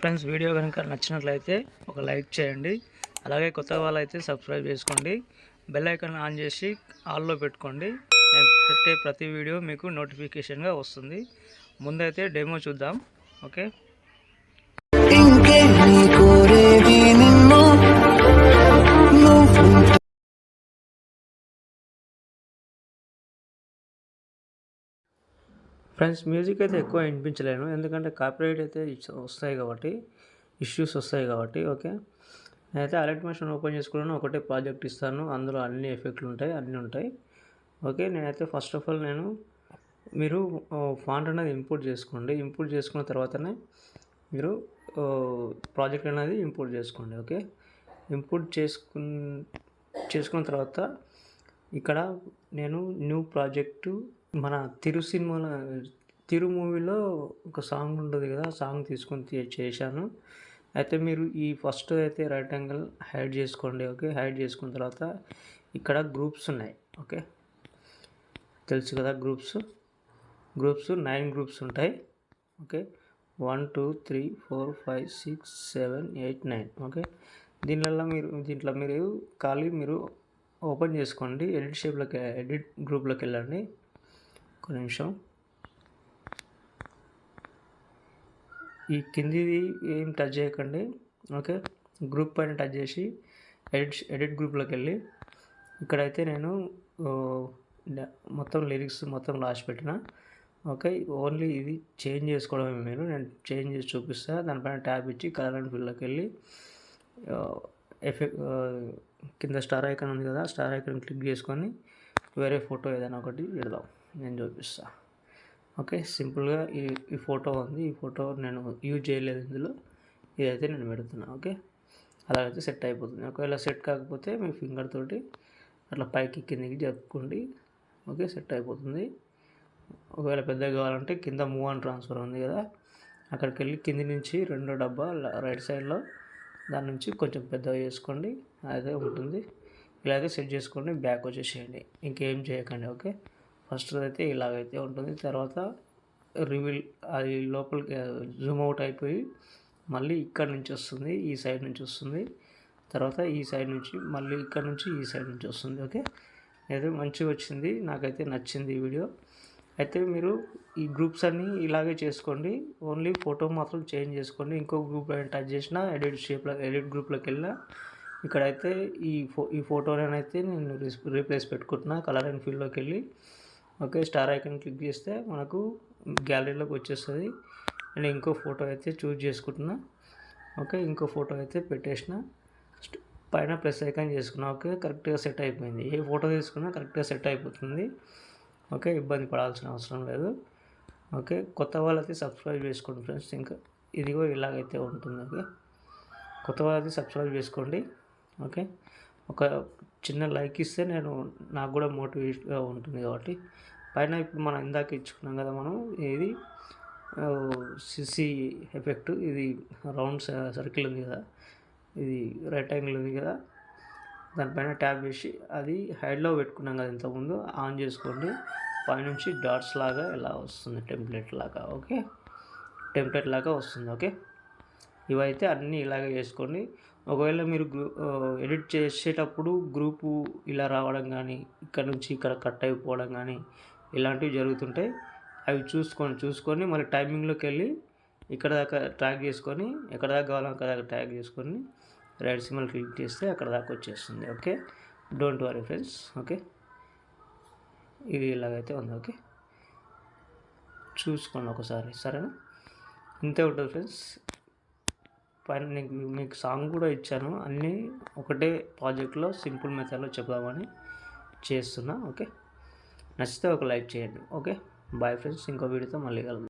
Friends, video కనుక నచ్చినట్లయితే ఒక లైక్ చేయండి. అలాగే కొత్త వాళ్ళైతే సబ్స్క్రైబ్ చేసుకోండి. బెల్ ఐకాన్ ఆన్ చేసి ఆల్లో పెట్టుకోండి. నేను పెట్టే ప్రతి వీడియో మీకు నోటిఫికేషన్గా వస్తుంది. ముందైతే డెమో చూద్దాం. ఓకే. ఫ్రెండ్స్, మ్యూజిక్ అయితే ఎక్కువ వినిపించలేను, ఎందుకంటే కాపీరైట్ అయితే వస్తాయి కాబట్టి, ఇష్యూస్ వస్తాయి కాబట్టి. ఓకే, నేనైతే అలర్ట్ మోషన్ ఓపెన్ చేసుకున్నాను. ఒకటే ప్రాజెక్ట్ ఇస్తాను, అందులో అన్ని ఎఫెక్ట్లు ఉంటాయి, అన్నీ ఉంటాయి. ఓకే, నేనైతే ఫస్ట్ ఆఫ్ ఆల్ మీరు ఫాంట్ అనేది ఇంపోర్ట్ చేసుకోండి. ఇంపోర్ట్ చేసుకున్న తర్వాతనే మీరు ప్రాజెక్ట్ అనేది ఇంపోర్ట్ చేసుకోండి. ఓకే, ఇంపోర్ట్ చేసుకున్న తర్వాత ఇక్కడ నేను న్యూ ప్రాజెక్టు మన తిరు మూవీలో ఒక సాంగ్ ఉంటుంది కదా, సాంగ్ తీసుకొని చేశాను. అయితే మీరు ఈ ఫస్ట్ అయితే రైట్ యాంగిల్ హైడ్ చేసుకోండి. ఓకే, హైడ్ చేసుకున్న తర్వాత ఇక్కడ గ్రూప్స్ ఉన్నాయి. ఓకే, తెలుసు కదా, గ్రూప్స్ 9 గ్రూప్స్ ఉంటాయి. ఓకే, 1 2 3 4 5 6 7 8 9. ఓకే, దీంట్లో మీరు ఖాళీ మీరు ఓపెన్ చేసుకోండి. ఎడిట్ గ్రూప్లోకి వెళ్ళండి. ఒక నిమిషం. ఈ కిందిది ఏం టచ్ చేయకండి. ఓకే, గ్రూప్ పైన టచ్ చేసి ఎడిట్ గ్రూప్లోకి వెళ్ళి ఇక్కడైతే నేను మొత్తం లిరిక్స్ మొత్తం రాసి పెట్టిన. ఓకే, ఓన్లీ ఇది చేంజ్ చేసుకోవడమే. నేను చేంజ్ చేసి చూపిస్తాను. దానిపైన ట్యాబ్ ఇచ్చి కలర్ అండ్ ఫిల్లోకి వెళ్ళి కింద స్టార్ ఐకాన్ ఉంది కదా, స్టార్ ఐకాన్ క్లిక్ చేసుకొని వేరే ఫోటో ఏదైనా ఒకటి పెడదాం, నేను చూపిస్తాను. ఓకే, సింపుల్గా ఈ ఫోటో ఉంది. ఈ ఫోటో నేను యూజ్ చేయలేదు ఇందులో, ఇదైతే నేను పెడుతున్నాను. ఓకే, అలాగైతే సెట్ అయిపోతుంది. ఒకవేళ సెట్ కాకపోతే మీ ఫింగర్ తోటి అట్లా పైకి కిందికి జరుపుకోండి. ఓకే, సెట్ అయిపోతుంది. ఒకవేళ పెద్దగా కావాలంటే కింద మూవ్ అండ్ ట్రాన్స్ఫర్ ఉంది కదా, అక్కడికి వెళ్ళి కింది నుంచి రెండో డబ్బా రైట్ సైడ్లో దాని నుంచి కొంచెం పెద్దగా చేసుకోండి, అదే ఉంటుంది. ఇలా అయితే సెట్ చేసుకోండి, బ్యాక్ వచ్చేసేయండి, ఇంకేం చేయకండి. ఓకే, ఫస్ట్ అయితే ఇలాగైతే ఉంటుంది. తర్వాత రివీల్ అది లోపలికి జూమ్ అవుట్ అయిపోయి మళ్ళీ ఇక్కడ నుంచి వస్తుంది, ఈ సైడ్ నుంచి వస్తుంది. తర్వాత ఈ సైడ్ నుంచి మళ్ళీ ఇక్కడ నుంచి ఈ సైడ్ నుంచి వస్తుంది. ఓకే, అయితే మంచిగా వచ్చింది, నాకైతే నచ్చింది ఈ వీడియో. అయితే మీరు ఈ గ్రూప్స్ అన్నీ ఇలాగే చేసుకోండి. ఓన్లీ ఫోటో మాత్రం చేంజ్ చేసుకోండి. ఇంకో గ్రూప్ టచ్ చేసిన ఎడిట్ గ్రూప్లోకి వెళ్ళినా ఇక్కడైతే ఈ ఫోటోనైతే నేను రీప్లేస్ పెట్టుకుంటున్నా. కలర్ అండ్ ఫీల్డ్లోకి వెళ్ళి ఓకే, స్టార్ ఐకాన్ క్లిక్ చేస్తే మనకు గ్యాలరీలోకి వచ్చేస్తుంది. నేను ఇంకో ఫోటో అయితే చూజ్ చేసుకుంటున్నా. ఓకే, ఇంకో ఫోటో అయితే పెట్టేసిన, పైన ప్లస్ ఐకాన్ చేసుకున్నా. ఓకే, కరెక్ట్గా సెట్ అయిపోయింది. ఏ ఫోటో తీసుకున్నా కరెక్ట్గా సెట్ అయిపోతుంది. ఓకే, ఇబ్బంది పడాల్సిన అవసరం లేదు. ఓకే, కొత్త వాళ్ళైతే సబ్స్క్రైబ్ చేసుకోండి ఫ్రెండ్స్. ఇంకా ఇదిగో ఇలాగైతే ఉంటుంది. ఓకే, కొత్త వాళ్ళైతే సబ్స్క్రైబ్ చేసుకోండి. ఓకే, ఒక చిన్న లైక్ ఇస్తే నాకు కూడా మోటివేట్గా ఉంటుంది. కాబట్టి పైన ఇప్పుడు మనం ఇందాక ఇచ్చుకున్నాం కదా, మనం ఇది సిసి ఎఫెక్ట్, ఇది రౌండ్ సర్కిల్ ఉంది కదా, ఇది రైట్ యాంగిల్ ఉంది కదా, దానిపైన ట్యాబ్ చేసి అది హైడ్లో పెట్టుకున్నాం కదా ఇంతకుముందు, ఆన్ చేసుకోండి. పైనుంచి డాట్స్ లాగా ఇలా వస్తుంది, టెంప్లెట్ లాగా. ఓకే, టెంప్లెట్ లాగా వస్తుంది. ఓకే, ఇవైతే అన్నీ ఇలాగే చేసుకోండి. ఒకవేళ మీరు ఎడిట్ చేసేటప్పుడు గ్రూపు ఇలా రావడం కానీ, ఇక్కడ నుంచి ఇక్కడ కట్ అయిపోవడం కానీ ఇలాంటివి జరుగుతుంటాయి. అవి చూసుకొని మళ్ళీ టైమింగ్లోకి వెళ్ళి ఇక్కడ దాకా ట్రాక్ చేసుకొని, ఎక్కడ దాకా కావాలో అక్కడ దాకా ట్రాక్ చేసుకొని రైట్ సింబల్ క్లిక్ చేస్తే అక్కడ దాకా వచ్చేస్తుంది. Okay, don't worry friends. Okay, ఇది ఇలాగైతే ఉంది. ఓకే, చూసుకోండి ఒకసారి, సరేనా? ఇంతే ఉంటుంది ఫ్రెండ్స్. పైన మీకు సాంగ్ కూడా ఇచ్చాను, అన్నీ ఒకటే ప్రాజెక్ట్లో సింపుల్ మెథడ్లో చెప్దామని చేస్తున్నా. ఓకే, నచ్చితే ఒక లైక్ చేయండి. Okay, bye friends. ఇంకో వీడియోతో మళ్ళీ కలుద్దాం.